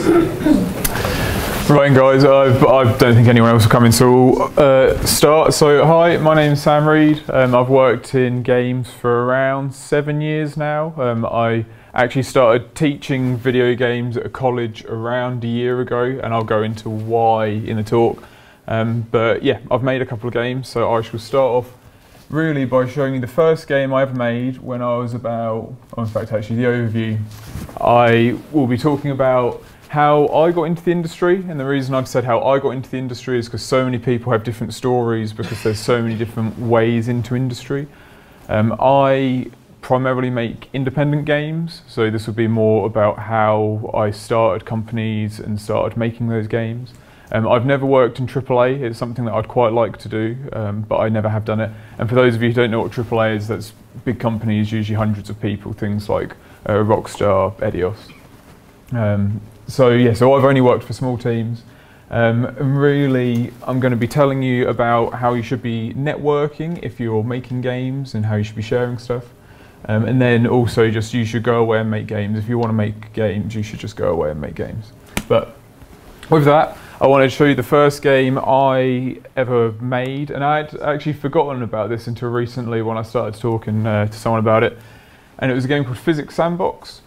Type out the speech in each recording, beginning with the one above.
Right guys, I don't think anyone else will come in, so we'll start. So hi, my name's Sam Reed. I've worked in games for around 7 years now. I actually started teaching video games at a college around a year ago, and I'll go into why in the talk. But yeah, I've made a couple of games, so I shall start off really by showing you the first game I ever made when I was about, in fact actually the overview. I will be talking about how I got into the industry, and the reason I've said how I got into the industry is because so many people have different stories because there's so many different ways into industry. I primarily make independent games, so this would be more about how I started companies and started making those games. I've never worked in AAA. It's something that I'd quite like to do, but I never have done it. And for those of you who don't know what AAA is, that's big companies, usually hundreds of people, things like Rockstar, Eidos. So yeah, so I've only worked for small teams. And really, I'm going to be telling you about how you should be networking if you're making games and how you should be sharing stuff. And then also just you should go away and make games. If you want to make games, you should just go away and make games. But with that, I wanted to show you the first game I ever made, and I'd actually forgotten about this until recently when I started talking to someone about it. And it was a game called Physics Sandbox.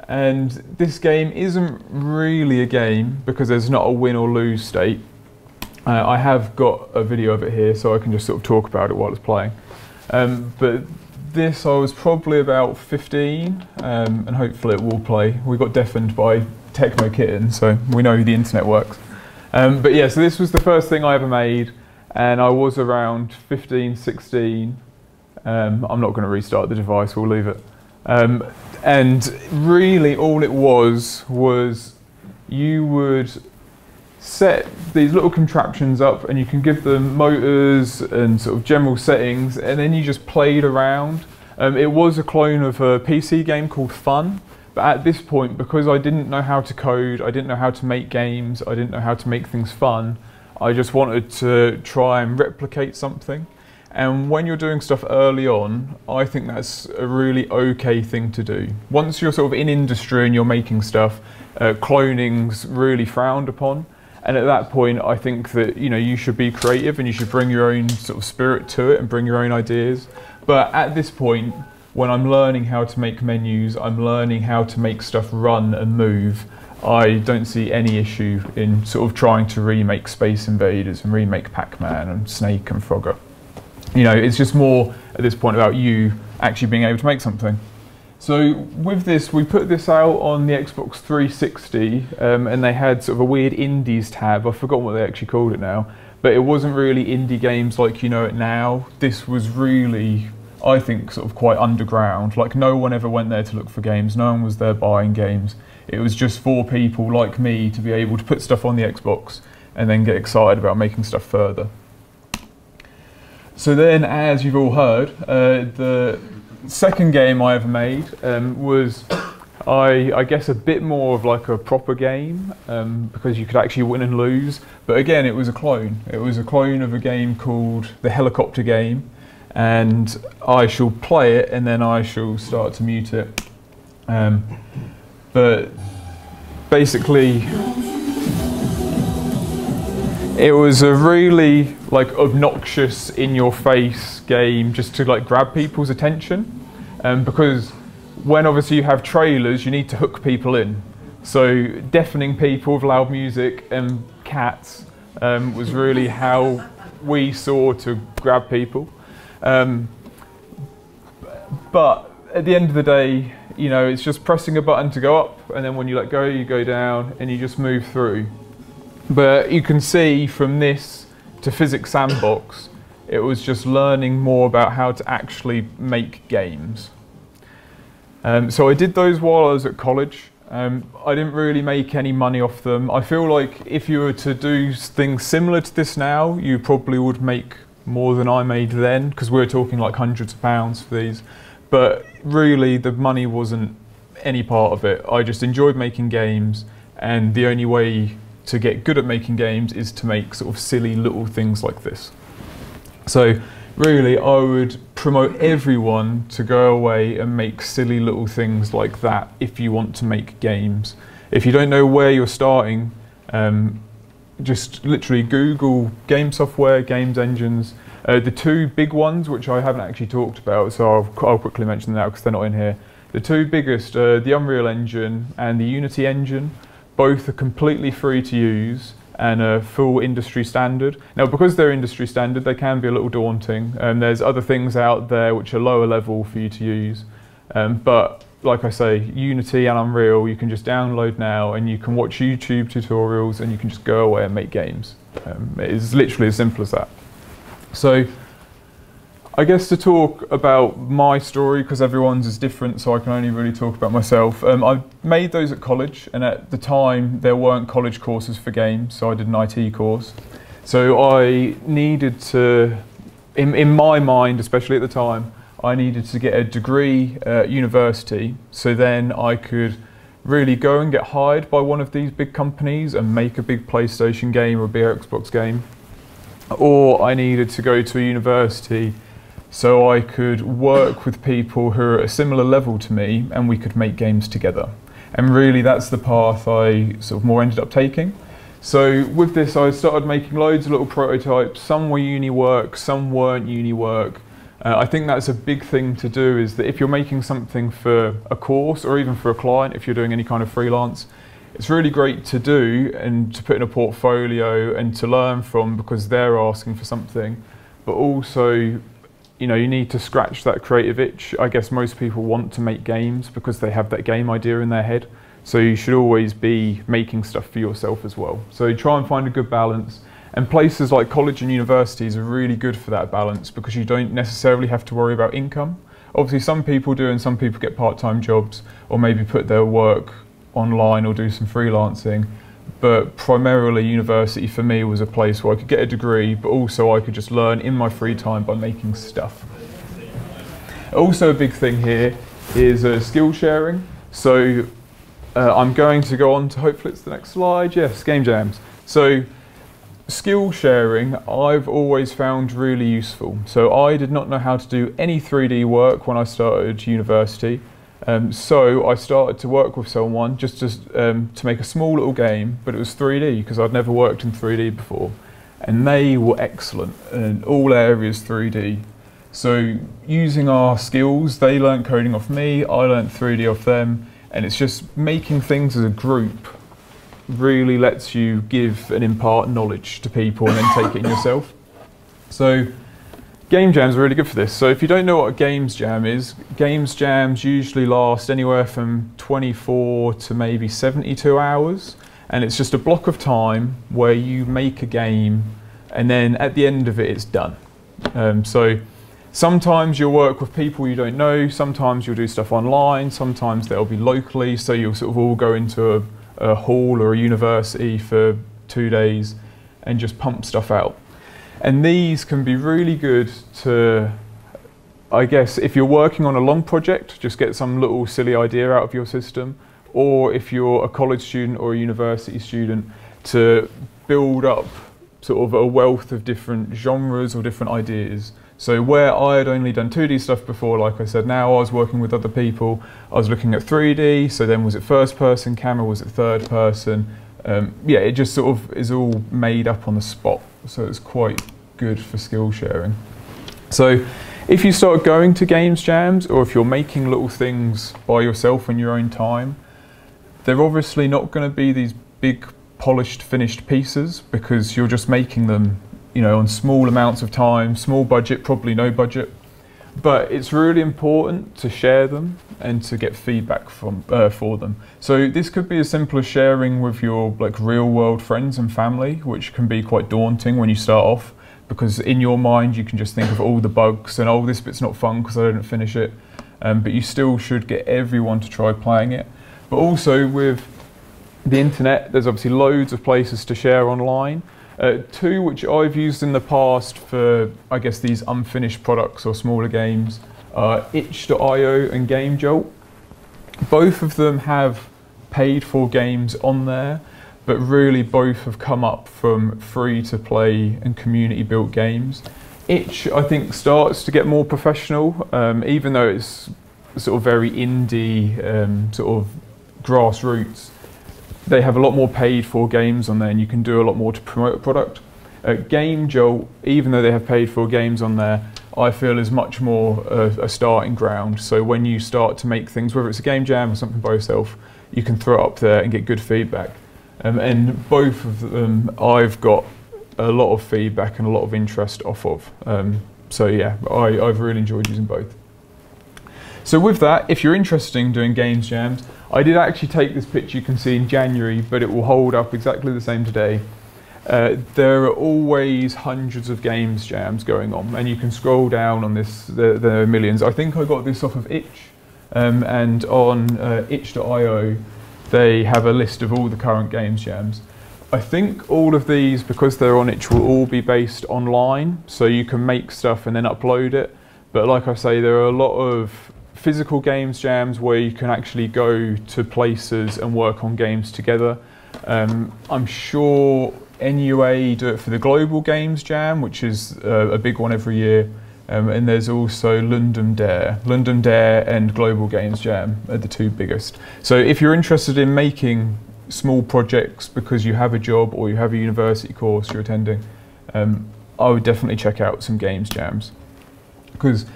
And this game isn't really a game because there's not a win or lose state. I have got a video of it here, so I can just sort of talk about it while it's playing. But this, I was probably about 15, and hopefully it will play. We got deafened by Tecmo Kitten, so we know the internet works. But yeah, so this was the first thing I ever made, and I was around 15, 16. I'm not going to restart the device, we'll leave it. And really all it was you would set these little contraptions up and you can give them motors and sort of general settings, and then you just played around. It was a clone of a PC game called Fun. But at this point, because I didn't know how to code, I didn't know how to make games, I didn't know how to make things fun, I just wanted to try and replicate something. And when you're doing stuff early on, I think that's a really okay thing to do. Once you're sort of in industry and you're making stuff, cloning's really frowned upon. And at that point, I think that you should be creative and you should bring your own sort of spirit to it and bring your own ideas. But at this point, when I'm learning how to make menus, I'm learning how to make stuff run and move, I don't see any issue in sort of trying to remake Space Invaders and remake Pac-Man and Snake and Frogger. It's just more at this point about you actually being able to make something. So with this, we put this out on the Xbox 360, and they had sort of a weird indies tab. I've forgotten what they actually called it now, but it wasn't really indie games like you know it now. This was really, I think, sort of quite underground. Like no one ever went there to look for games. No one was there buying games. It was just for people like me to be able to put stuff on the Xbox and then get excited about making stuff further. So then, as you've all heard, the second game I ever made was, I guess, a bit more of like a proper game because you could actually win and lose. But again, it was a clone. It was a clone of a game called the Helicopter Game. And I shall play it and then I shall start to mute it. But basically, it was a really obnoxious, in-your-face game just to grab people's attention. Because when obviously you have trailers, you need to hook people in. So deafening people with loud music and cats was really how we saw to grab people. But at the end of the day, it's just pressing a button to go up, and then when you let go, you go down, and you just move through. But you can see from this to Physics Sandbox, it was just learning more about how to actually make games. So I did those while I was at college. I didn't really make any money off them. I feel like if you were to do things similar to this now, you probably would make more than I made then, because we were talking like hundreds of pounds for these. But really, the money wasn't any part of it. I just enjoyed making games, and the only way to get good at making games is to make sort of silly little things like this. So really, I would promote everyone to go away and make silly little things like that if you want to make games. if you don't know where you're starting, just literally Google game software, games engines. The two big ones, which I haven't actually talked about, so I'll quickly mention them now because they're not in here. The two biggest, the Unreal Engine and the Unity engine, both are completely free to use and a full industry standard. Now, because they're industry standard, they can be a little daunting. There's other things out there which are lower level for you to use. But like I say, Unity and Unreal, you can just download now and you can watch YouTube tutorials and you can just go away and make games. It is literally as simple as that. So, I guess to talk about my story, because everyone's is different, so I can only really talk about myself. I made those at college, and at the time there weren't college courses for games, so I did an IT course. So I needed to, in my mind, especially at the time, I needed to get a degree at university, so then I could really go and get hired by one of these big companies and make a big PlayStation game or a big Xbox game. Or I needed to go to a university so I could work with people who are at a similar level to me and we could make games together. And really that's the path I sort of more ended up taking. So with this I started making loads of little prototypes. Some were uni work, some weren't uni work. I think that's a big thing to do, is that if you're making something for a course or even for a client, if you're doing any kind of freelance, it's really great to do and to put in a portfolio and to learn from, because they're asking for something. But also, you know, you need to scratch that creative itch. I guess most people want to make games because they have that game idea in their head. So you should always be making stuff for yourself as well. So try and find a good balance. And places like college and universities are really good for that balance, because you don't necessarily have to worry about income. Obviously some people do, and some people get part-time jobs or maybe put their work online or do some freelancing. But primarily university for me was a place where I could get a degree, but also I could just learn in my free time by making stuff. Also a big thing here is skill sharing. So I'm going to go on to, hopefully it's the next slide, yes, game jams. So skill sharing I've always found really useful. So I did not know how to do any 3D work when I started university. So I started to work with someone just to make a small little game, but it was 3D because I'd never worked in 3D before. And they were excellent in all areas 3D. So using our skills, they learnt coding off me, I learnt 3D off them, and it's just making things as a group really lets you give and impart knowledge to people and then take it in yourself. So game jams are really good for this. So if you don't know what a games jam is, games jams usually last anywhere from 24 to maybe 72 hours. And it's just a block of time where you make a game and then at the end of it, it's done. So sometimes you'll work with people you don't know, sometimes you'll do stuff online, sometimes they'll be locally, so you'll sort of all go into a hall or a university for 2 days and just pump stuff out. And these can be really good to, I guess, if you're working on a long project, just get some little silly idea out of your system, or if you're a college student or a university student, to build up sort of a wealth of different genres or different ideas. So where I had only done 2D stuff before, like I said, now I was working with other people, I was looking at 3D, so then was it first person camera, was it third person? Yeah, it just sort of is all made up on the spot, so it's quite good for skill sharing. So if you start going to games jams, or if you're making little things by yourself in your own time, they're obviously not going to be these big polished finished pieces, because you're just making them, you know, on small amounts of time, small budget, probably no budget. But it's really important to share them and to get feedback from for them. So this could be as simple as sharing with your like real world friends and family, which can be quite daunting when you start off, because in your mind you can just think of all the bugs and, oh, this bit's not fun because I didn't finish it. But you still should get everyone to try playing it. But also with the internet, there's obviously loads of places to share online. Two which I've used in the past for, I guess, these unfinished products or smaller games are itch.io and GameJolt. Both of them have paid for games on there, but really both have come up from free to play and community built games. Itch, I think, starts to get more professional, even though it's sort of very indie, sort of grassroots. they have a lot more paid for games on there, and you can do a lot more to promote a product. Game Jolt, even though they have paid for games on there, I feel is much more a starting ground. So when you start to make things, whether it's a game jam or something by yourself, you can throw it up there and get good feedback. And both of them I've got a lot of feedback and a lot of interest off of. So yeah, I've really enjoyed using both. So with that, if you're interested in doing games jams, I did actually take this picture you can see in January, but it will hold up exactly the same today. There are always hundreds of games jams going on, and you can scroll down on this, there are millions. I think I got this off of itch, and on itch.io they have a list of all the current games jams. I think all of these, because they're on itch, will all be based online, so you can make stuff and then upload it. But like I say, there are a lot of physical games jams where you can actually go to places and work on games together. I'm sure NUA do it for the Global Games Jam, which is a big one every year, and there's also London Dare. London Dare and Global Games Jam are the two biggest. So if you're interested in making small projects because you have a job or you have a university course you're attending, I would definitely check out some games jams, because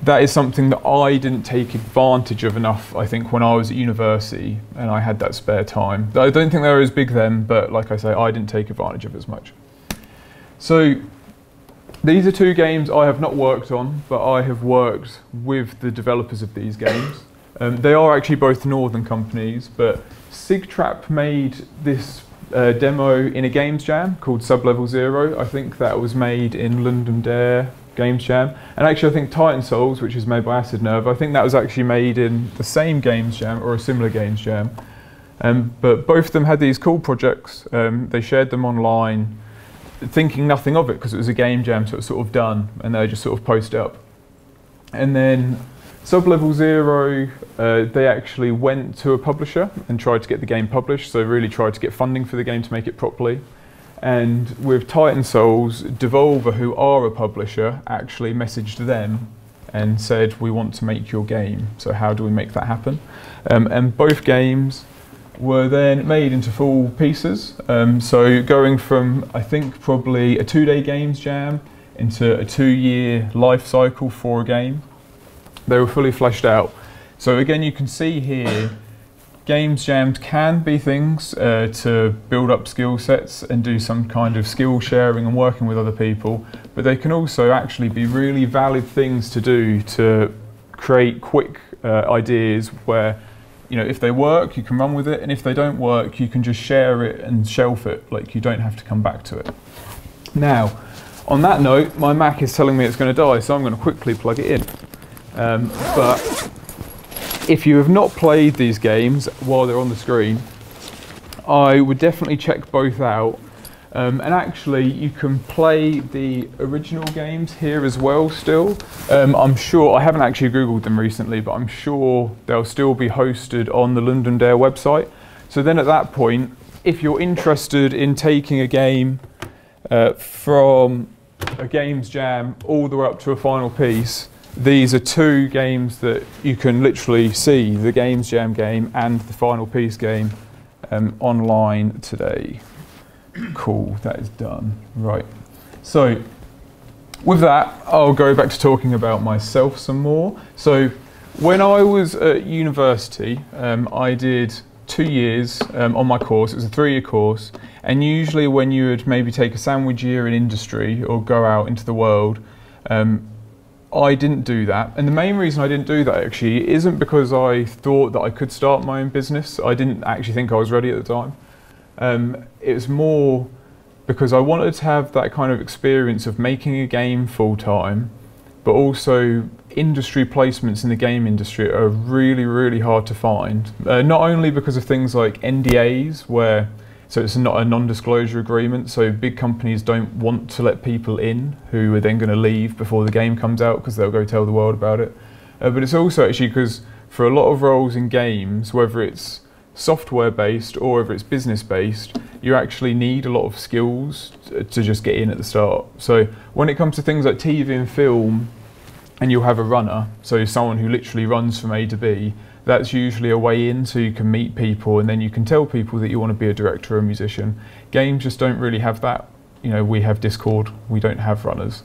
that is something that I didn't take advantage of enough, I think, when I was at university and I had that spare time. I don't think they were as big then, but like I say, I didn't take advantage of it as much. So these are two games I have not worked on, but I have worked with the developers of these games. They are actually both northern companies, but SigTrap made this demo in a games jam called Sublevel Zero. I think that was made in London Dare Games Jam, and actually I think Titan Souls, which is made by Acid Nerve, I think that was actually made in the same games jam or a similar games jam. But both of them had these cool projects. They shared them online, thinking nothing of it because it was a game jam, so it was sort of done, and they just sort of post it up. And then Sublevel Zero, they actually went to a publisher and tried to get the game published, so really tried to get funding for the game to make it properly. And with Titan Souls, Devolver, who are a publisher, actually messaged them and said, we want to make your game, so how do we make that happen? And both games were then made into full pieces. So going from, I think, probably a 2-day games jam into a 2-year life cycle for a game. They were fully fleshed out. So again, you can see here, games jams can be things to build up skill sets and do some kind of skill sharing and working with other people, but they can also actually be really valid things to do to create quick ideas where, you know, if they work, you can run with it, and if they don't work, you can just share it and shelf it, like you don't have to come back to it. Now, on that note, my Mac is telling me it's going to die, so I'm going to quickly plug it in. But if you have not played these games while they're on the screen, I would definitely check both out. And actually, you can play the original games here as well still. I'm sure, I haven't actually Googled them recently, but I'm sure they'll still be hosted on the London Dare website. So then at that point, if you're interested in taking a game from a games jam all the way up to a final piece, these are two games that you can literally see, the games jam game and the final piece game, online today. Cool, that is done. Right, so with that, I'll go back to talking about myself some more. So when I was at university, I did 2 years on my course. It was a 3-year course, and usually when you would maybe take a sandwich year in industry or go out into the world, I didn't do that. And the main reason I didn't do that actually isn't because I thought that I could start my own business. I didn't actually think I was ready at the time. It was more because I wanted to have that kind of experience of making a game full time, but also industry placements in the game industry are really, really hard to find. Not only because of things like NDAs, where so it's not a non-disclosure agreement, so big companies don't want to let people in who are then going to leave before the game comes out because they'll go tell the world about it. But it's also actually because for a lot of roles in games, whether it's software based or whether it's business based, you actually need a lot of skills to just get in at the start. So when it comes to things like TV and film, and you'll have a runner, so someone who literally runs from A to B, that's usually a way in, so you can meet people and then you can tell people that you want to be a director or a musician. Games just don't really have that. You know, we have Discord, we don't have runners.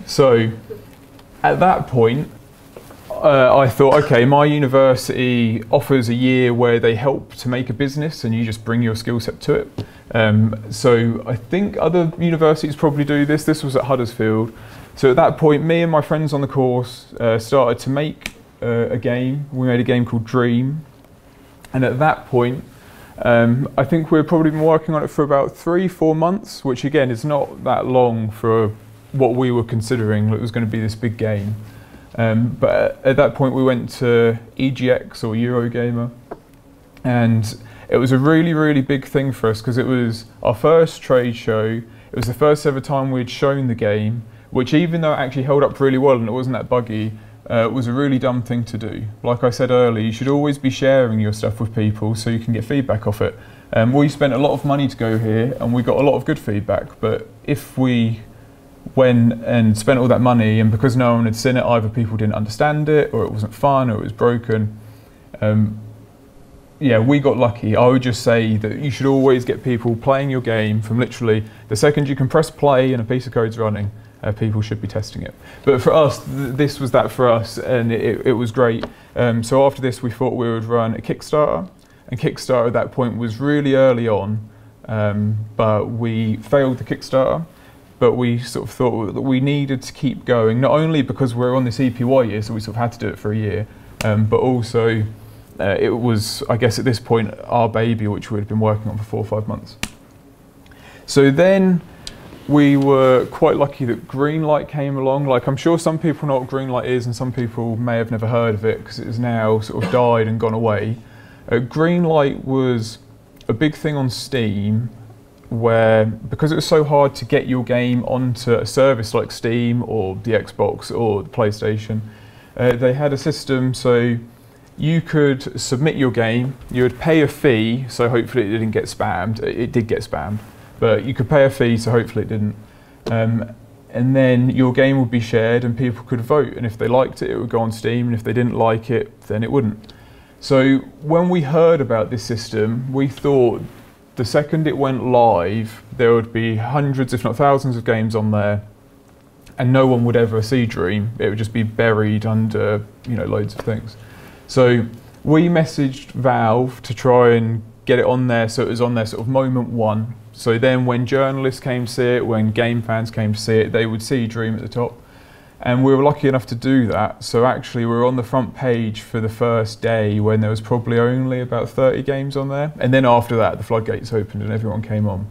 So at that point, I thought, okay, my university offers a year where they help to make a business and you just bring your skill set to it. So I think other universities probably do this. This was at Huddersfield. So at that point, me and my friends on the course started to make a game. We made a game called Dream. And at that point, I think we've probably been working on it for about 3-4 months, which again is not that long for what we were considering it was going to be this big game. But at that point we went to EGX or Eurogamer, and it was a really, really big thing for us because it was our first trade show. It was the first ever time we'd shown the game, which even though it actually held up really well and it wasn't that buggy, it was a really dumb thing to do. Like I said earlier, you should always be sharing your stuff with people so you can get feedback off it. We spent a lot of money to go here and we got a lot of good feedback, but if we went and spent all that money and because no one had seen it, either people didn't understand it or it wasn't fun or it was broken, yeah, we got lucky. I would just say that you should always get people playing your game from literally the second you can press play and a piece of code's running. People should be testing it. But for us, this was that for us, and it was great. So after this, we thought we would run a Kickstarter, and Kickstarter at that point was really early on, but we failed the Kickstarter. But we sort of thought that we needed to keep going, not only because we're on this EPY year, so we sort of had to do it for a year, but also it was, I guess at this point, our baby, which we'd been working on for 4 or 5 months. So then we were quite lucky that Greenlight came along. Like, I'm sure some people know what Greenlight is and some people may have never heard of it because it has now sort of died and gone away. Greenlight was a big thing on Steam where, because it was so hard to get your game onto a service like Steam or the Xbox or the PlayStation, they had a system so you could submit your game, you would pay a fee, so hopefully it didn't get spammed. It did get spammed, but you could pay a fee, so hopefully it didn't. And then your game would be shared and people could vote, and if they liked it, it would go on Steam, and if they didn't like it, then it wouldn't. So when we heard about this system, we thought the second it went live, there would be hundreds, if not thousands of games on there, and no one would ever see Dream. It would just be buried under, you know, loads of things. So we messaged Valve to try and get it on there so it was on there sort of moment one. So then when journalists came to see it, when game fans came to see it, they would see Dream at the top. And we were lucky enough to do that. So actually we were on the front page for the first day when there was probably only about 30 games on there. And then after that, the floodgates opened and everyone came on.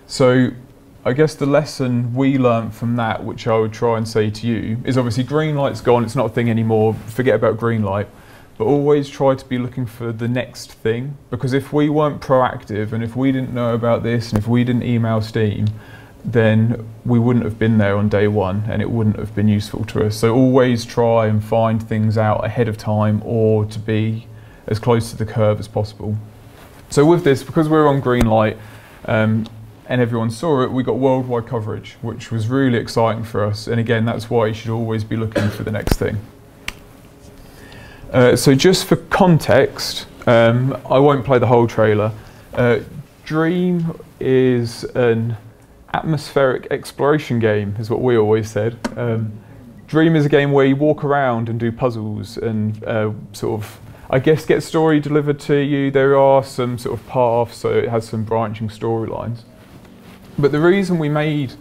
So I guess the lesson we learnt from that, which I would try and say to you, is obviously Greenlight's gone, it's not a thing anymore, forget about Greenlight. But always try to be looking for the next thing, because if we weren't proactive and if we didn't know about this and if we didn't email Steam, then we wouldn't have been there on day one and it wouldn't have been useful to us. So always try and find things out ahead of time or to be as close to the curve as possible. So with this, because we're on Greenlight and everyone saw it, we got worldwide coverage, which was really exciting for us. And again, that's why you should always be looking for the next thing. So just for context, I won't play the whole trailer. Dream is an atmospheric exploration game, is what we always said. Dream is a game where you walk around and do puzzles and sort of, I guess, get story delivered to you. There are some sort of paths, so it has some branching storylines. But the reason we made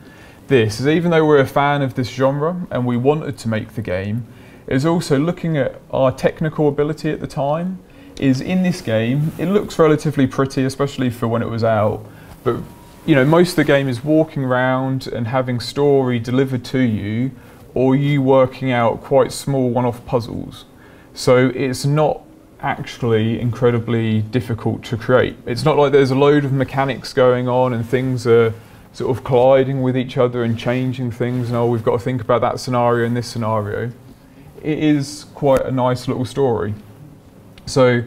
this is, even though we're a fan of this genre and we wanted to make the game, is also looking at our technical ability at the time. Is in this game, it looks relatively pretty, especially for when it was out, but you know, most of the game is walking around and having story delivered to you, or you working out quite small one-off puzzles. So it's not actually incredibly difficult to create. It's not like there's a load of mechanics going on and things are sort of colliding with each other and changing things, and oh, we've got to think about that scenario and this scenario. It is quite a nice little story. So,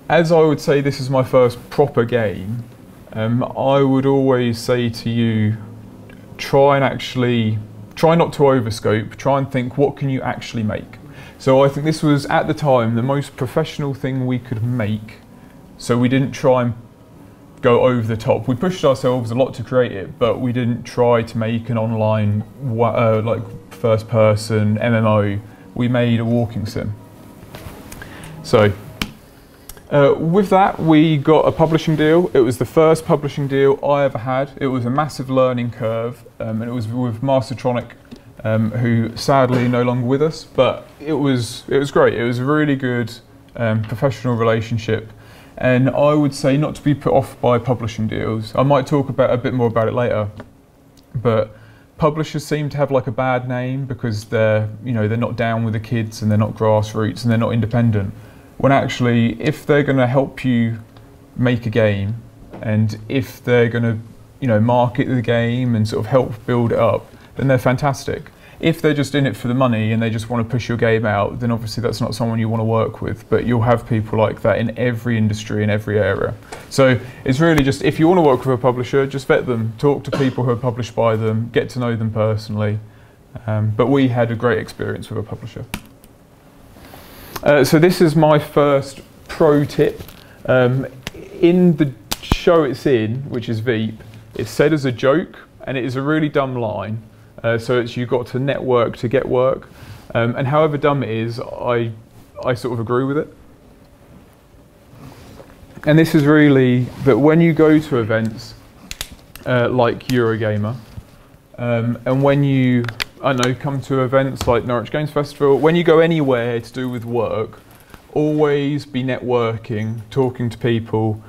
as I would say this is my first proper game, I would always say to you, try not to overscope, try and think what can you actually make. So I think this was, at the time, the most professional thing we could make. So we didn't try and go over the top. We pushed ourselves a lot to create it, but we didn't try to make an online like first person MMO. We made a walking sim. So with that, we got a publishing deal. It was the first publishing deal I ever had. It was a massive learning curve, and it was with Mastertronic, who sadly no longer with us, but it was great. It was a really good professional relationship. And I would say not to be put off by publishing deals. I might talk a bit more about it later, but publishers seem to have like a bad name because they're not down with the kids and they're not grassroots and they're not independent. When actually, if they're going to help you make a game, and if they're going to market the game and sort of help build it up, then they're fantastic. If they're just in it for the money and they just want to push your game out, then obviously that's not someone you want to work with. But you'll have people like that in every industry, in every area. So it's really just, if you want to work with a publisher, just vet them, talk to people who are published by them, get to know them personally. But we had a great experience with a publisher. So this is my first pro tip. In the show it's in, which is Veep, it's said as a joke, and it is a really dumb line. So it's you've got to network to get work, and however dumb it is, I sort of agree with it. And this is really that when you go to events like Eurogamer, and when you come to events like Norwich Games Festival, when you go anywhere to do with work, always be networking, talking to people.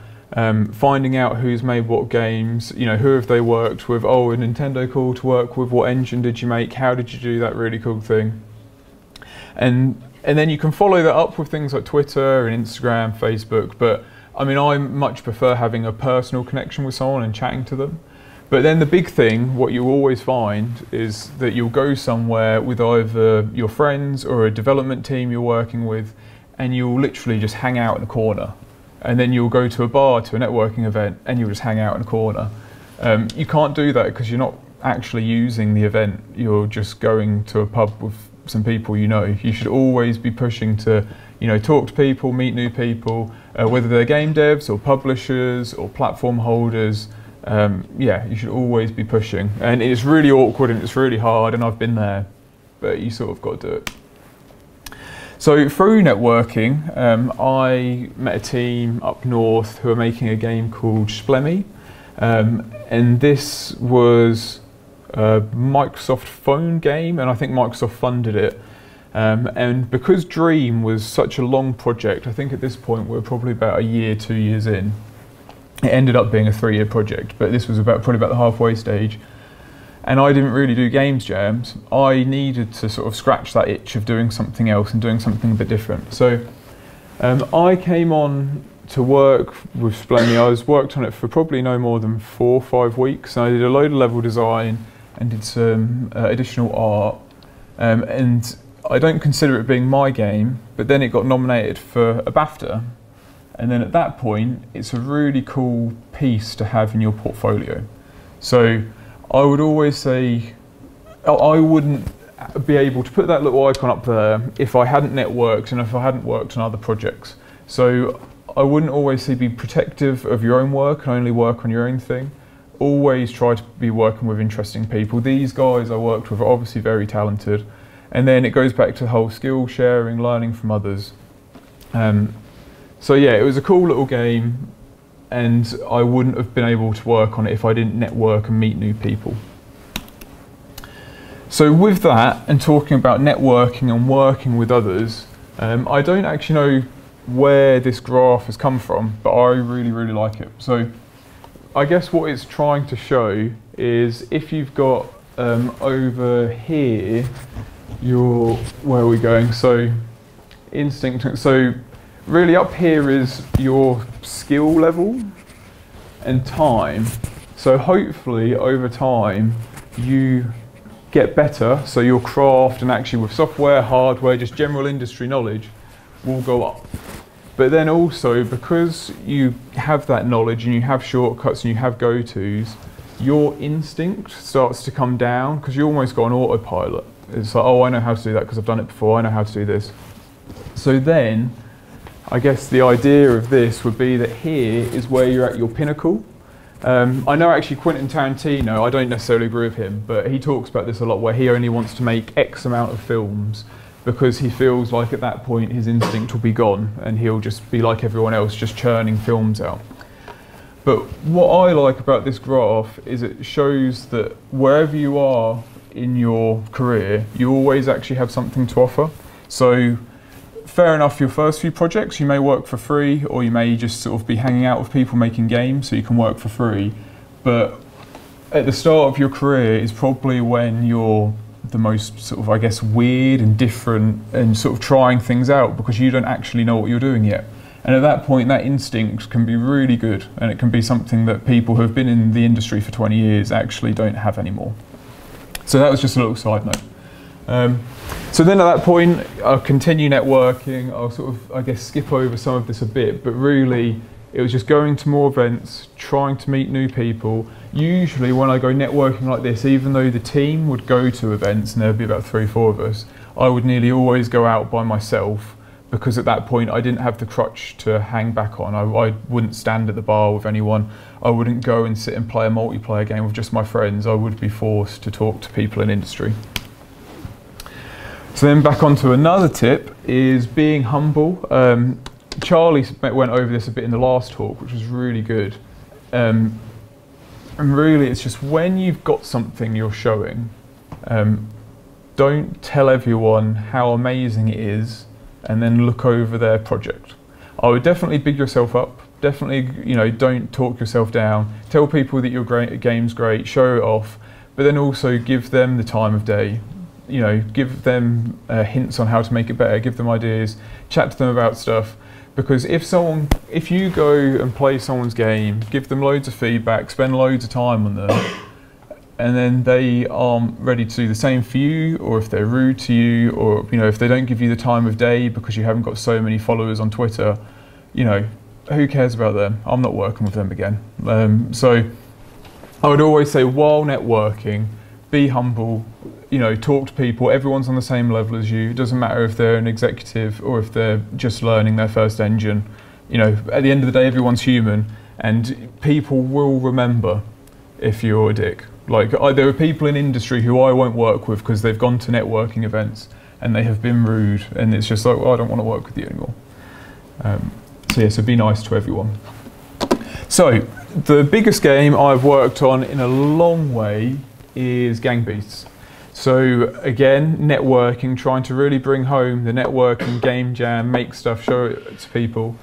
Finding out who's made what games, who have they worked with, oh, a Nintendo call to work with, what engine did you make, how did you do that really cool thing. And then you can follow that up with things like Twitter and Instagram, Facebook, but I mean, I much prefer having a personal connection with someone and chatting to them. But then the big thing, what you'll always find, is that you'll go somewhere with either your friends or a development team you're working with, and you'll literally just hang out in the corner. And then you'll go to a bar, to a networking event, and you'll just hang out in a corner. You can't do that because you're not actually using the event. You're just going to a pub with some people you know. You should always be pushing to, talk to people, meet new people, whether they're game devs or publishers or platform holders. Yeah, you should always be pushing. And it's really awkward and it's really hard, and I've been there, but you sort of got to do it. So through networking, I met a team up north who are making a game called Splemmy, and this was a Microsoft phone game, and I think Microsoft funded it. And because Dream was such a long project, I think at this point we're probably about a year, 2 years in. It ended up being a 3-year project, but this was probably about the halfway stage. And I didn't really do games jams. I needed to sort of scratch that itch of doing something else and doing something a bit different. So I came on to work with Splemmy. I worked on it for probably no more than 4 or 5 weeks. And I did a load of level design and did some additional art. And I don't consider it being my game, but then it got nominated for a BAFTA. And then at that point, it's a really cool piece to have in your portfolio. So I would always say, I wouldn't be able to put that little icon up there if I hadn't networked and if I hadn't worked on other projects. So I wouldn't always say be protective of your own work and only work on your own thing. Always try to be working with interesting people. These guys I worked with are obviously very talented. And then it goes back to the whole skill sharing, learning from others. So yeah, it was a cool little game. And I wouldn't have been able to work on it if I didn't network and meet new people. So with that, and talking about networking and working with others, I don't actually know where this graph has come from, but I really, really like it. So I guess what it's trying to show is if you've got over here, where are we going? So instinct, so really up here is your skill level and time. So hopefully over time you get better, so your craft and actually with software, hardware, just general industry knowledge will go up. But then also because you have that knowledge and you have shortcuts and you have go-tos, your instinct starts to come down because you almost got an autopilot. It's like, oh, I know how to do that because I've done it before, I know how to do this. So then, I guess the idea of this would be that here is where you're at your pinnacle. I know actually Quentin Tarantino, I don't necessarily agree with him, but he talks about this a lot, where he only wants to make X amount of films because he feels like at that point his instinct will be gone and he'll just be like everyone else, just churning films out. But what I like about this graph is it shows that wherever you are in your career, you always actually have something to offer. So fair enough, your first few projects you may work for free, or you may just sort of be hanging out with people making games so you can work for free. But at the start of your career is probably when you're the most sort of, I guess, weird and different and sort of trying things out because you don't actually know what you're doing yet. And at that point, that instinct can be really good, and it can be something that people who have been in the industry for 20 years actually don't have anymore. So that was just a little side note. So then at that point, I'll continue networking. I'll sort of, I guess, skip over some of this a bit, but really it was just going to more events, trying to meet new people. Usually when I go networking like this, even though the team would go to events and there'd be about 3 or 4 of us, I would nearly always go out by myself because at that point I didn't have the crutch to hang back on. I wouldn't stand at the bar with anyone. I wouldn't go and sit and play a multiplayer game with just my friends. I would be forced to talk to people in industry. So then back onto another tip is being humble. Charlie went over this a bit in the last talk, which was really good. And really it's just when you've got something you're showing, don't tell everyone how amazing it is and then look over their project. I would definitely big yourself up. Definitely, you know, don't talk yourself down. Tell people that your game's great, show it off, but then also give them the time of day. You know, give them hints on how to make it better, give them ideas, chat to them about stuff. Because if you go and play someone's game, give them loads of feedback, spend loads of time on them, and then they aren't ready to do the same for you, or if they're rude to you, or you know, if they don't give you the time of day because you haven't got so many followers on Twitter, you know, who cares about them? I'm not working with them again. So I would always say, while networking, be humble. You know, talk to people. Everyone's on the same level as you. It doesn't matter if they're an executive or if they're just learning their first engine. You know, at the end of the day, everyone's human, and people will remember if you're a dick. Like, there are people in industry who I won't work with because they've gone to networking events and they have been rude, and it's just like, well, I don't want to work with you anymore. So yeah, so be nice to everyone. So the biggest game I've worked on in a long way is Gang Beasts. So again, networking, trying to really bring home the networking game jam, make stuff, show it to people.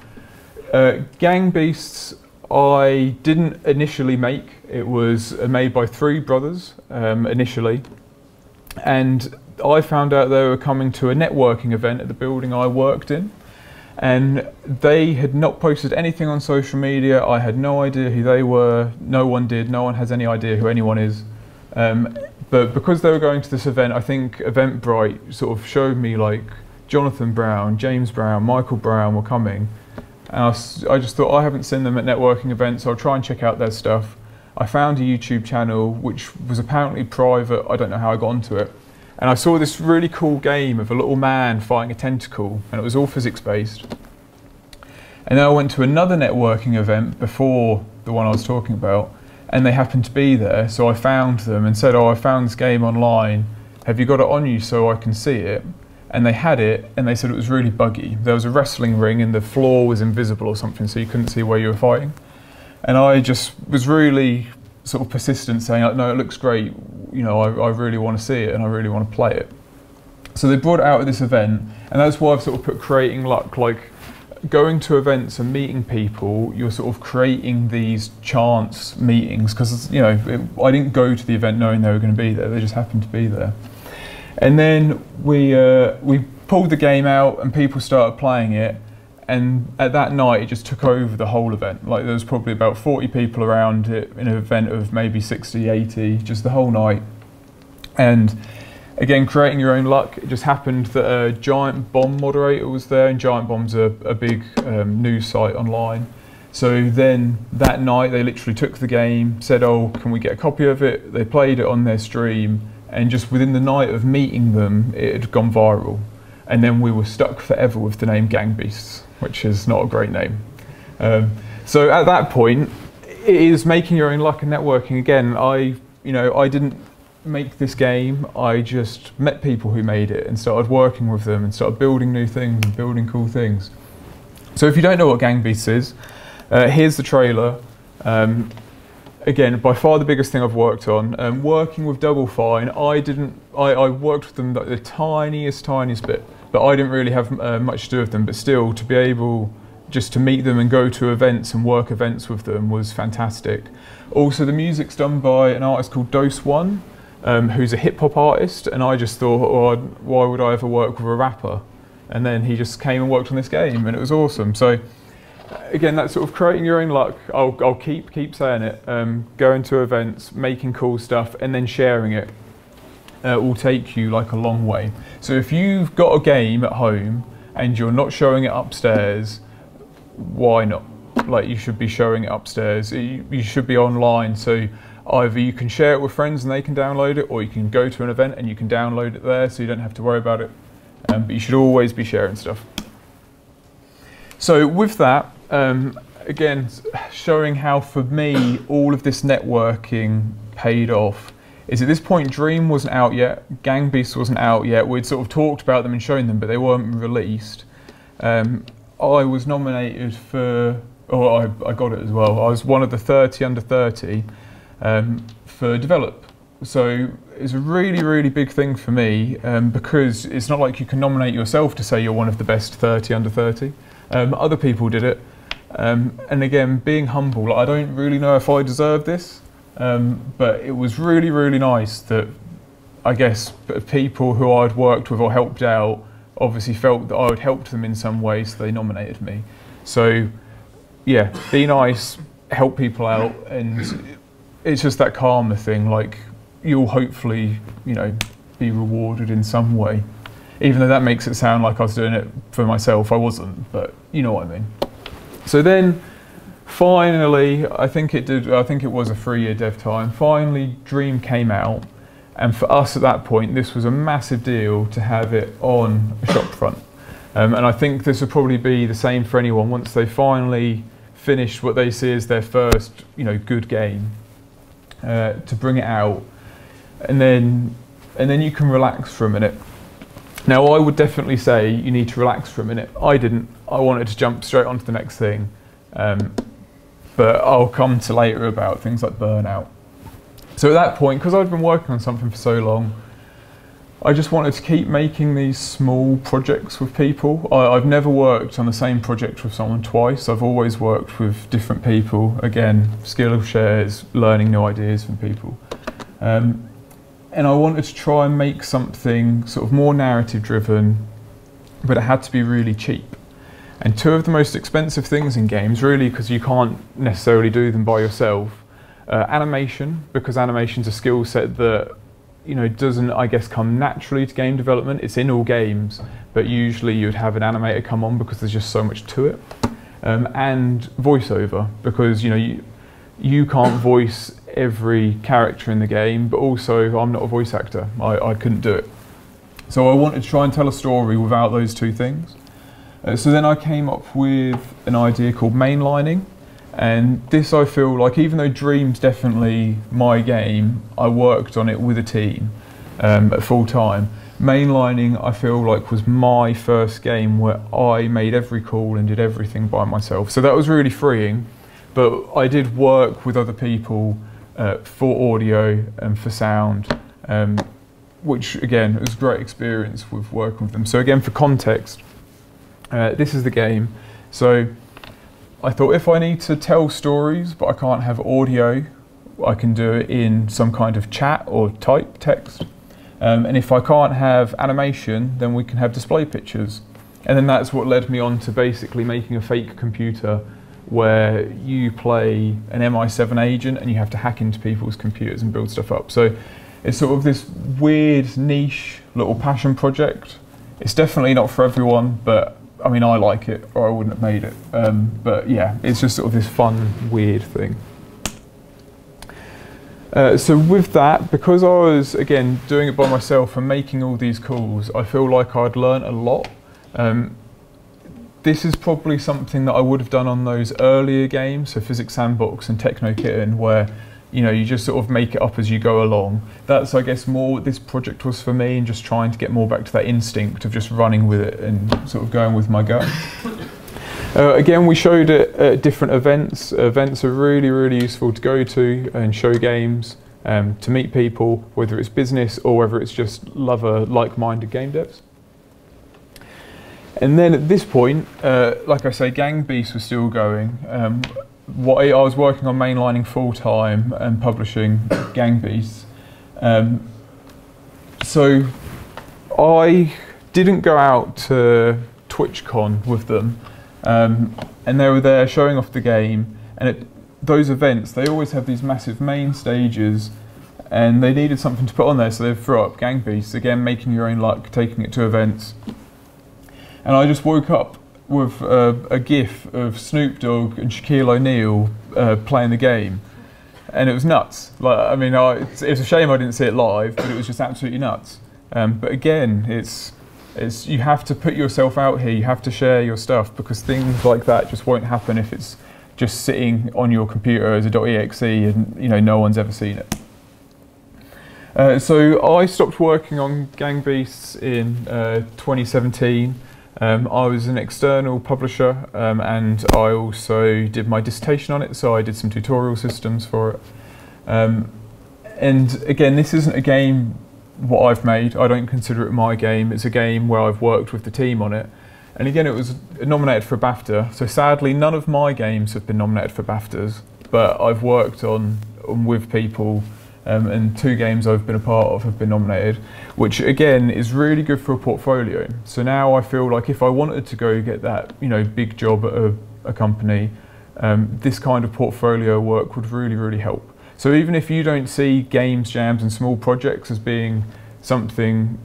Gang Beasts I didn't initially make. It was made by 3 brothers initially, and I found out they were coming to a networking event at the building I worked in, and they had not posted anything on social media. I had no idea who they were. No one did. No one has any idea who anyone is. But because they were going to this event, I think Eventbrite sort of showed me like Jonathan Brown, James Brown, Michael Brown were coming. And I just thought, I haven't seen them at networking events, so I'll try and check out their stuff. I found a YouTube channel which was apparently private. I don't know how I got onto it. And I saw this really cool game of a little man fighting a tentacle, and it was all physics based. And then I went to another networking event before the one I was talking about, and they happened to be there, so I found them and said, oh, I found this game online, have you got it on you so I can see it? And they had it, and they said it was really buggy. There was a wrestling ring and the floor was invisible or something, so you couldn't see where you were fighting. And I just was really sort of persistent, saying, like, no, it looks great, you know, I really want to see it and I really want to play it. So they brought it out at this event, and that's why I've sort of put creating luck. Like, going to events and meeting people, you're sort of creating these chance meetings, because, you know, I didn't go to the event knowing they were going to be there, they just happened to be there. And then we pulled the game out and people started playing it, and at that night it just took over the whole event. Like, there was probably about 40 people around it in an event of maybe 60, 80, just the whole night. And again, creating your own luck. It just happened that a Giant Bomb moderator was there, and Giant Bomb's a big news site online. So then that night they literally took the game, said, oh, can we get a copy of it? They played it on their stream, and just within the night of meeting them, it had gone viral. And then we were stuck forever with the name Gang Beasts, which is not a great name. So at that point, it is making your own luck and networking again. I didn't make this game, I just met people who made it and started working with them and started building new things and building cool things. So if you don't know what Gang Beasts is, here's the trailer. Again, by far the biggest thing I've worked on. Working with Double Fine, I worked with them the tiniest bit, but I didn't really have much to do with them, but still to be able just to meet them and go to events and work events with them was fantastic. Also, the music's done by an artist called Dose One, who's a hip hop artist, and I just thought, oh, why would I ever work with a rapper? And then he just came and worked on this game, and it was awesome. So again, that's sort of creating your own luck. I'll keep saying it. Going to events, making cool stuff, and then sharing it will take you like a long way. So if you've got a game at home and you're not showing it upstairs, why not? Like, you should be showing it upstairs. You should be online, so either you can share it with friends and they can download it, or you can go to an event and you can download it there, so you don't have to worry about it. But you should always be sharing stuff. So with that, again, showing how for me all of this networking paid off is at this point Dream wasn't out yet, Gang Beasts wasn't out yet. We'd sort of talked about them and shown them, but they weren't released. I was nominated for, or I got it as well. I was one of the 30 under 30 for Develop. So it's a really big thing for me, because it's not like you can nominate yourself to say you're one of the best 30 under 30. Other people did it. And again, being humble, like, I don't really know if I deserve this, but it was really nice that, I guess, people who I'd worked with or helped out obviously felt that I had helped them in some way, so they nominated me. So yeah, be nice, help people out, and it's just that karma thing. Like, you'll hopefully, be rewarded in some way. Even though that makes it sound like I was doing it for myself, I wasn't, but you know what I mean. So then, finally, I think it was a 3-year dev time, finally Dream came out, and for us at that point, this was a massive deal to have it on a shop front. And I think this would probably be the same for anyone once they finally finish what they see as their first, good game, to bring it out, and then you can relax for a minute. Now, I would definitely say you need to relax for a minute. I didn't. I wanted to jump straight onto the next thing, but I'll come to later about things like burnout. So at that point, because I'd been working on something for so long, I just wanted to keep making these small projects with people. I've never worked on the same project with someone twice. I've always worked with different people. Again, skill shares, learning new ideas from people. And I wanted to try and make something sort of more narrative driven, but it had to be really cheap. And two of the most expensive things in games, really, because you can't necessarily do them by yourself, animation, because animation's a skill set that doesn't, I guess, come naturally to game development. It's in all games, but usually you'd have an animator come on because there's just so much to it. And voiceover, because you can't voice every character in the game, but also I'm not a voice actor. I couldn't do it. So I wanted to try and tell a story without those two things. So then I came up with an idea called Mainlining. And this, I feel like, even though Dream's definitely my game, I worked on it with a team at full time. Mainlining, I feel like, was my first game where I made every call and did everything by myself. So that was really freeing, but I did work with other people for audio and for sound, which again was a great experience with working with them. So again, for context, this is the game. So I thought, if I need to tell stories but I can't have audio, I can do it in some kind of chat or type text. And if I can't have animation, then we can have display pictures. And then that's what led me on to basically making a fake computer where you play an MI7 agent and you have to hack into people's computers and build stuff up. So it's sort of this weird niche little passion project. It's definitely not for everyone, but I mean, I like it, or I wouldn't have made it. But yeah, it's just sort of this fun, weird thing. So with that, because I was, again, doing it by myself and making all these calls, I feel like I'd learnt a lot. This is probably something that I would have done on those earlier games, so Physics Sandbox and Techno Kitten, where you just sort of make it up as you go along. That's, I guess, more what this project was for me, and just trying to get more back to that instinct of just running with it and sort of going with my gut. Again, we showed it at different events. Events are really, really useful to go to and show games, to meet people, whether it's business or whether it's just like-minded game devs. And then at this point, like I say, Gang Beasts was still going. I was working on mainlining full-time and publishing Gang Beasts. So I didn't go out to TwitchCon with them. And they were there showing off the game, and at those events they always have these massive main stages, and they needed something to put on there, so they threw up Gang Beasts, again making your own luck, taking it to events. And I just woke up with a gif of Snoop Dogg and Shaquille O'Neal playing the game, and it was nuts. Like, I mean, it's a shame I didn't see it live, but it was just absolutely nuts. But again, you have to put yourself out here, you have to share your stuff, because things like that just won't happen if it's just sitting on your computer as a .exe and no one's ever seen it. So I stopped working on Gang Beasts in 2017. I was an external publisher, and I also did my dissertation on it, so I did some tutorial systems for it. And again, this isn't a game what I've made. I don't consider it my game. It's a game where I've worked with the team on it. And again, it was nominated for BAFTA. So sadly, none of my games have been nominated for BAFTAs, but I've worked on with people, and 2 games I've been a part of have been nominated, which again is really good for a portfolio. So now I feel like if I wanted to go get that big job at a company, this kind of portfolio work would really, really help. So even if you don't see games, jams and small projects as being something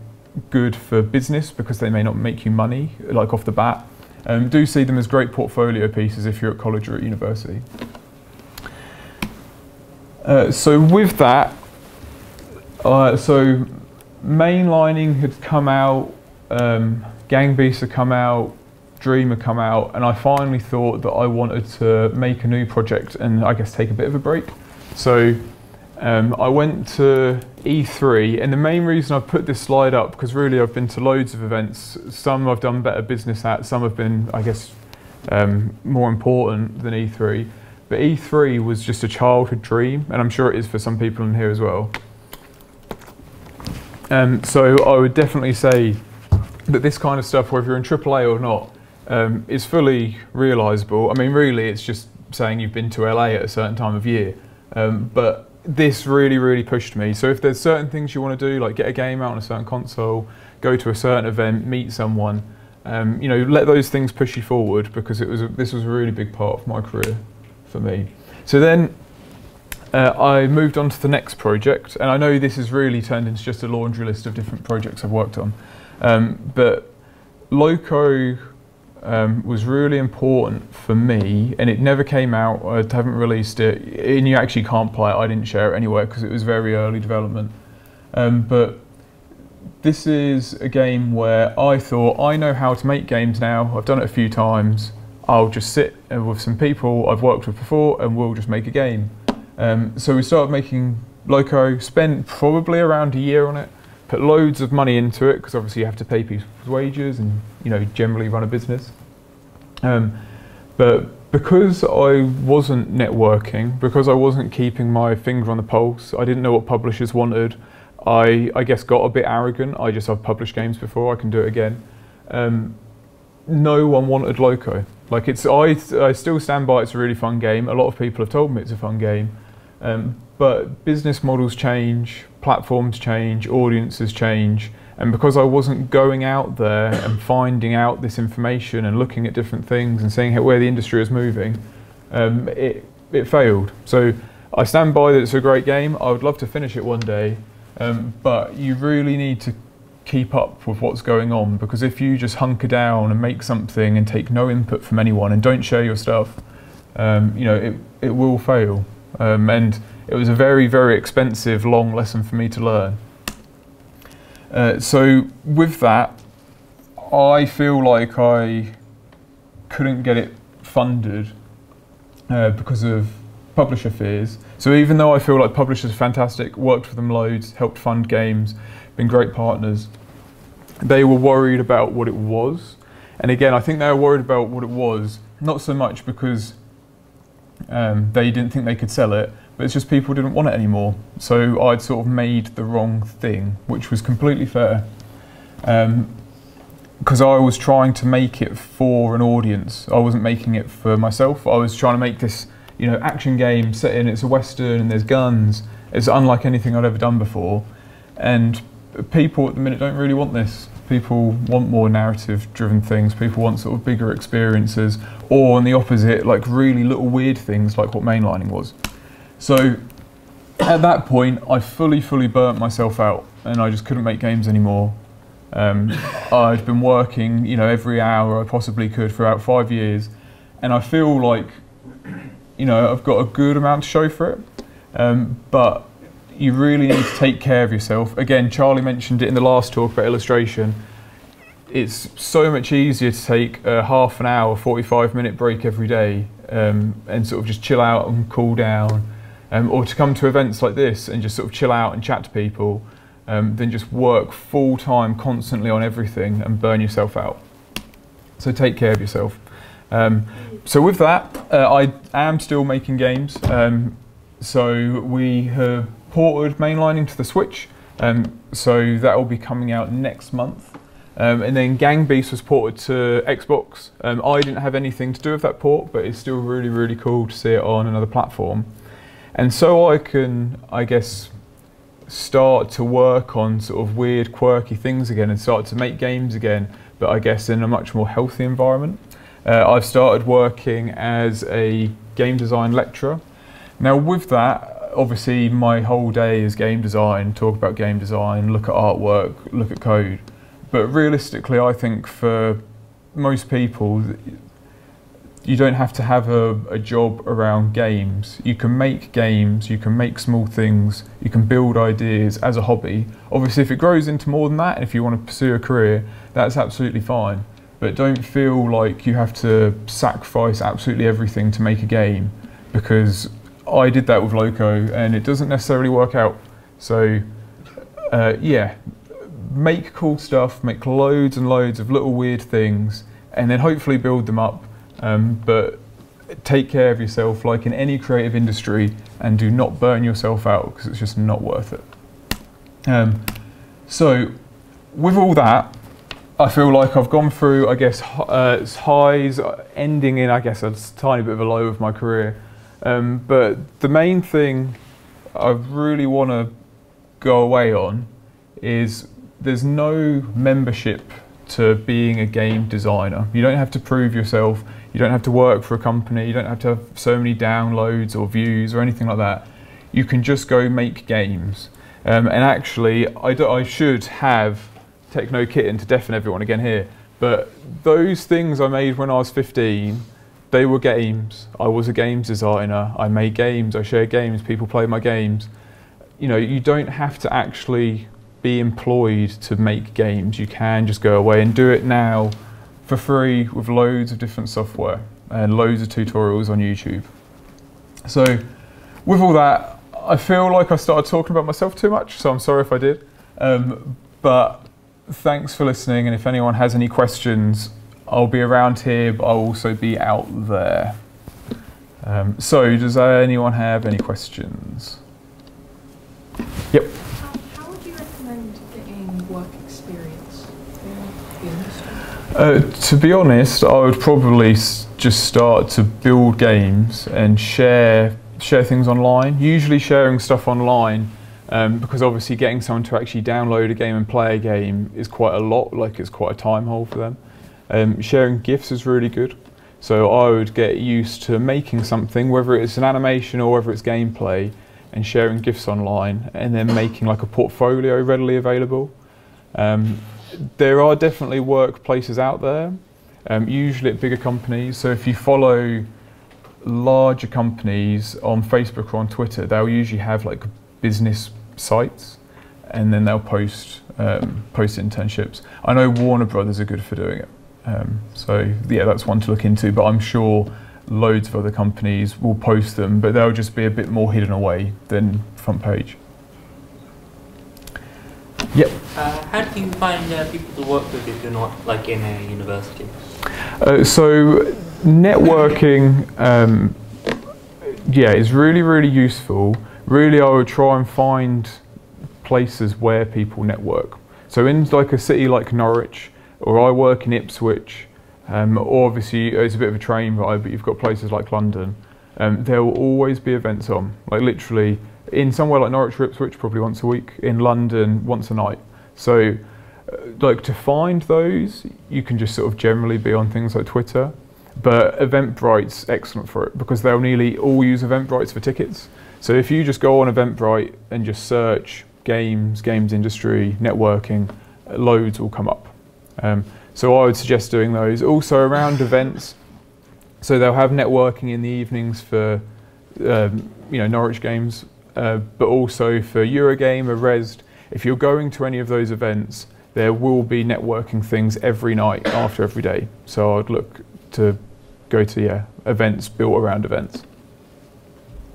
good for business, because they may not make you money like off the bat, do see them as great portfolio pieces if you're at college or at university. So with that, so mainlining had come out, Gang Beasts had come out, Dream had come out, and I finally thought that I wanted to make a new project and I guess take a bit of a break. So I went to E3, and the main reason I put this slide up, because really I've been to loads of events. Some I've done better business at, some have been, I guess, more important than E3. But E3 was just a childhood dream, and I'm sure it is for some people in here as well. So I would definitely say that this kind of stuff, whether you're in AAA or not, is fully realisable. I mean, really, it's just saying you've been to LA at a certain time of year. But this really, really pushed me. So if there's certain things you want to do, like get a game out on a certain console, go to a certain event, meet someone, let those things push you forward, because this was a really big part of my career for me. So then I moved on to the next project, and I know this has really turned into just a laundry list of different projects I've worked on. But Loco was really important for me, and it never came out. I haven't released it, and you actually can't play it. I didn't share it anywhere because it was very early development. But this is a game where I thought, I know how to make games now. I've done it a few times. I'll just sit with some people I've worked with before and we'll just make a game. So we started making Loco, spent probably around a year on it, put loads of money into it, because obviously you have to pay people's wages and generally run a business. But because I wasn't networking, because I wasn't keeping my finger on the pulse, I didn't know what publishers wanted. I guess got a bit arrogant. I've published games before, I can do it again. No one wanted Loco. Like I still stand by it's a really fun game. A lot of people have told me it's a fun game. But business models change, platforms change, audiences change, and because I wasn't going out there and finding out this information and looking at different things and seeing where the industry is moving, it failed. So I stand by that it's a great game. I would love to finish it one day, but you really need to keep up with what's going on, because if you just hunker down and make something and take no input from anyone and don't share your stuff, it will fail. And it was a very, very expensive, long lesson for me to learn. So with that, I feel like I couldn't get it funded because of publisher fears. So even though I feel like publishers are fantastic, worked for them loads, helped fund games, been great partners, they were worried about what it was. And again, I think they were worried about what it was, not so much because they didn't think they could sell it, but it's just people didn't want it anymore. So I'd sort of made the wrong thing, which was completely fair. Because I was trying to make it for an audience. I wasn't making it for myself. I was trying to make this, you know, action game set in, it's a Western and there's guns. It's unlike anything I'd ever done before. And people at the minute don't really want this. People want more narrative-driven things. People want sort of bigger experiences, or on the opposite, like really little weird things like what mainlining was. So at that point, I fully burnt myself out, and I just couldn't make games anymore. I'd been working, you know, every hour I possibly could for about 5 years, and I feel like, you know, I've got a good amount to show for it, but you really need to take care of yourself. Again, Charlie mentioned it in the last talk about illustration. It's so much easier to take a half an hour, 45-minute break every day and sort of just chill out and cool down, or to come to events like this and just sort of chill out and chat to people, than just work full-time constantly on everything and burn yourself out. So take care of yourself. So with that, I am still making games. So we have ported Mainlining to the Switch, so that will be coming out next month. And then Gang Beasts was ported to Xbox. I didn't have anything to do with that port, but it's still really, really cool to see it on another platform. And so I can, I guess, start to work on sort of weird, quirky things again and start to make games again, but I guess in a much more healthy environment. I've started working as a game design lecturer. Now with that, obviously my whole day is game design, talk about game design, look at artwork, look at code. But realistically, I think for most people, you don't have to have a job around games. You can make games, you can make small things, you can build ideas as a hobby. Obviously, if it grows into more than that, and if you want to pursue a career, that's absolutely fine. But don't feel like you have to sacrifice absolutely everything to make a game, because I did that with Loco and it doesn't necessarily work out. So yeah, make cool stuff, make loads and loads of little weird things, and then hopefully build them up. But take care of yourself like in any creative industry, and do not burn yourself out, because it's just not worth it. So with all that, I feel like I've gone through, I guess, highs, ending in, I guess, a tiny bit of a low of my career. But the main thing I really want to go away on is there's no membership to being a game designer. You don't have to prove yourself, you don't have to work for a company, you don't have to have so many downloads or views or anything like that. You can just go make games. And actually, I should have Techno Kitten to deafen everyone again here, but those things I made when I was 15, they were games. I was a games designer, I made games, I shared games, people played my games. You know, you don't have to actually be employed to make games. You can just go away and do it now for free with loads of different software and loads of tutorials on YouTube. So with all that, I feel like I started talking about myself too much, so I'm sorry if I did. But thanks for listening, and if anyone has any questions, I'll be around here, but I'll also be out there. So does anyone have any questions? Yep. How would you recommend getting work experience in the industry? To be honest, I would probably just start to build games and share things online. Usually sharing stuff online, because obviously getting someone to actually download a game and play a game is quite a lot, like it's quite a time hole for them. Sharing GIFs is really good. So I would get used to making something, whether it's an animation or whether it's gameplay, and sharing GIFs online, and then making like a portfolio readily available. There are definitely workplaces out there, usually at bigger companies. So if you follow larger companies on Facebook or on Twitter, they'll usually have like business sites, and then they'll post internships. I know Warner Brothers are good for doing it, so yeah, that's one to look into. But I'm sure loads of other companies will post them, but they'll just be a bit more hidden away than front page. Yep. How do you find people to work with if you're not like in a university? So networking, yeah, is really, really useful. Really, I would try and find places where people network. So in like a city like Norwich, or I work in Ipswich, or obviously it's a bit of a train ride, but you've got places like London, there will always be events on, like literally in somewhere like Norwich or Ipswich probably once a week, in London once a night. So like to find those, you can just sort of generally be on things like Twitter, but Eventbrite's excellent for it because they'll nearly all use Eventbrite for tickets. So if you just go on Eventbrite and just search games industry, networking, loads will come up. So I would suggest doing those. Also around events, so they'll have networking in the evenings for Norwich games, but also for Eurogame or Resd. If you're going to any of those events, there will be networking things every night after every day. So I'd look to go to events built around events.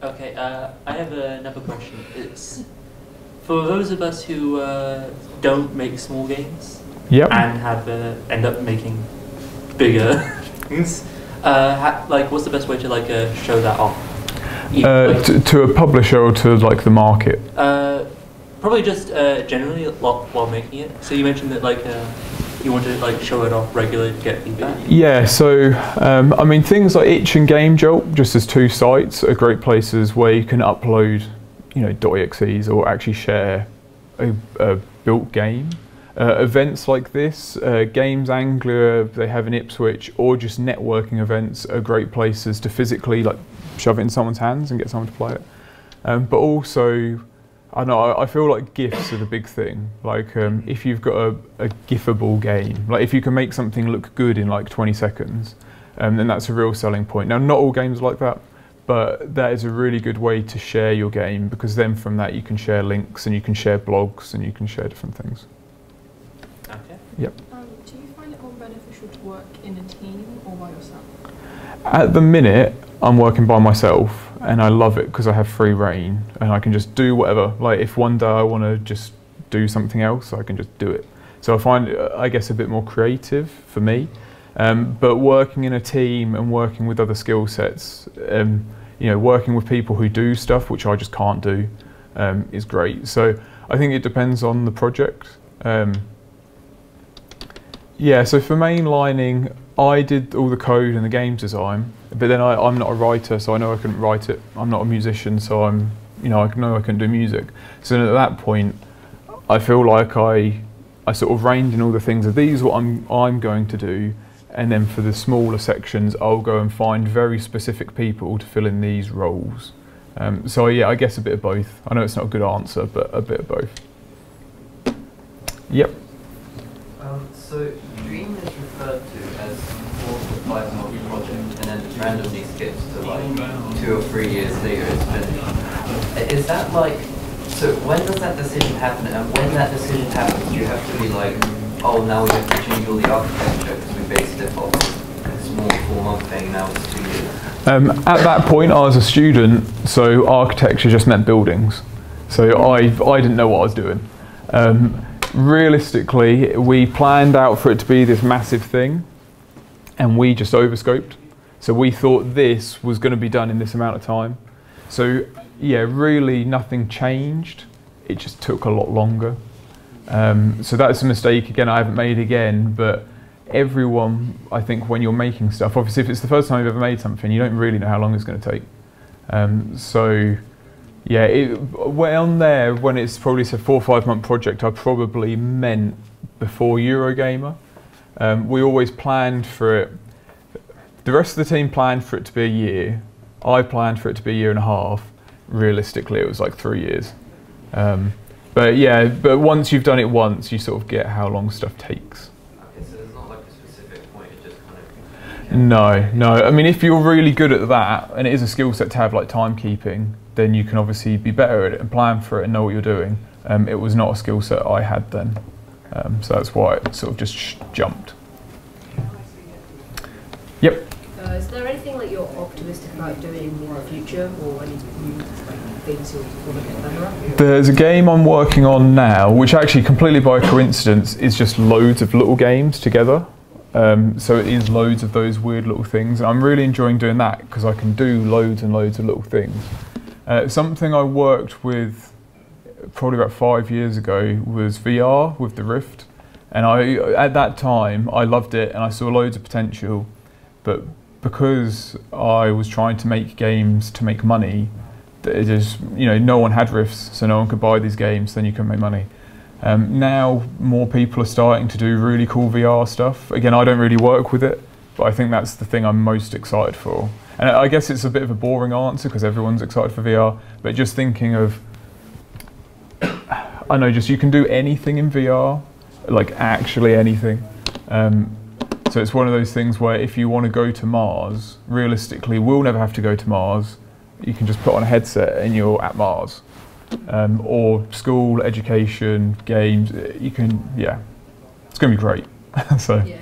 Okay, I have another question. It's for those of us who don't make small games and have end up making bigger things. Like, what's the best way to like show that off? To a publisher or to like the market? Probably just generally while making it. So you mentioned that like you want to like show it off regularly to get feedback. Yeah. So I mean, things like Itch and Game Jolt, just as two sites, are great places where you can upload, .exes or actually share a built game. Events like this, Games Anglia, they have in Ipswich, or just networking events are great places to physically like shove it in someone's hands and get someone to play it. But also, I know, I feel like GIFs are the big thing. Like if you've got a GIFable game, like if you can make something look good in like 20 seconds, then that's a real selling point. Now, not all games are like that, but that is a really good way to share your game, because then from that you can share links and you can share blogs and you can share different things. Okay. Yep. Do you find it more beneficial to work in a team or by yourself? At the minute, I'm working by myself, and I love it because I have free reign and I can just do whatever. Like if one day I want to just do something else, I can just do it. So I find it, I guess, a bit more creative for me. But working in a team and working with other skill sets, working with people who do stuff which I just can't do, is great. So I think it depends on the project. So for mainlining, I did all the code and the games design, but then I'm not a writer, so I know I couldn't write it. I'm not a musician, so I know I couldn't do music. So then at that point, I feel like I sort of reined in all the things of these what I'm going to do, and then for the smaller sections, I'll go and find very specific people to fill in these roles. So yeah, I guess a bit of both. I know it's not a good answer, but a bit of both. Yep. So Dream is referred to as 4 to 5 month project, and then just randomly skips to like 2 or 3 years later it's finished. Is that like, so when does that decision happen, and when that decision happens, you have to be like, oh, now we have to change all the architecture because we based it off a small 4-month thing, now it's 2 years? At that point, I was a student, so architecture just meant buildings. So I didn't know what I was doing. Realistically, we planned out for it to be this massive thing, and we just overscoped. So we thought this was going to be done in this amount of time. So yeah, really nothing changed. It just took a lot longer. So that's a mistake, again, I haven't made again, but everyone, I think when you're making stuff, obviously if it's the first time you've ever made something, you don't really know how long it's going to take. So yeah, on there, when it's probably a 4 or 5 month project, I probably meant before Eurogamer. We always planned for it. The rest of the team planned for it to be a year. I planned for it to be a year and a half. Realistically, it was like 3 years. But yeah, but once you've done it once, you sort of get how long stuff takes. Okay, so there's not like a specific point, it just kind of No, no. I mean, if you're really good at that, and it is a skill set to have, like timekeeping, then you can obviously be better at it and plan for it and know what you're doing. It was not a skill set I had then, so that's why it sort of just jumped. Yep. Is there anything like you're optimistic about doing in the future, or any new things you want to get better at? There's a game I'm working on now, which actually completely by coincidence is just loads of little games together. So it is loads of those weird little things, and I'm really enjoying doing that because I can do loads and loads of little things. Something I worked with probably about 5 years ago was VR with the Rift, and at that time I loved it and I saw loads of potential, but because I was trying to make games to make money, it just, no one had Rifts, so no one could buy these games, then you couldn't make money. Now more people are starting to do really cool VR stuff. Again, I don't really work with it, but I think that's the thing I'm most excited for. And I guess it's a bit of a boring answer because everyone's excited for VR, but just thinking of, I know, just you can do anything in VR, like actually anything. So it's one of those things where if you want to go to Mars, realistically, we'll never have to go to Mars. You can just put on a headset and you're at Mars. Or school, education, games, you can, yeah, it's going to be great. So. Yeah.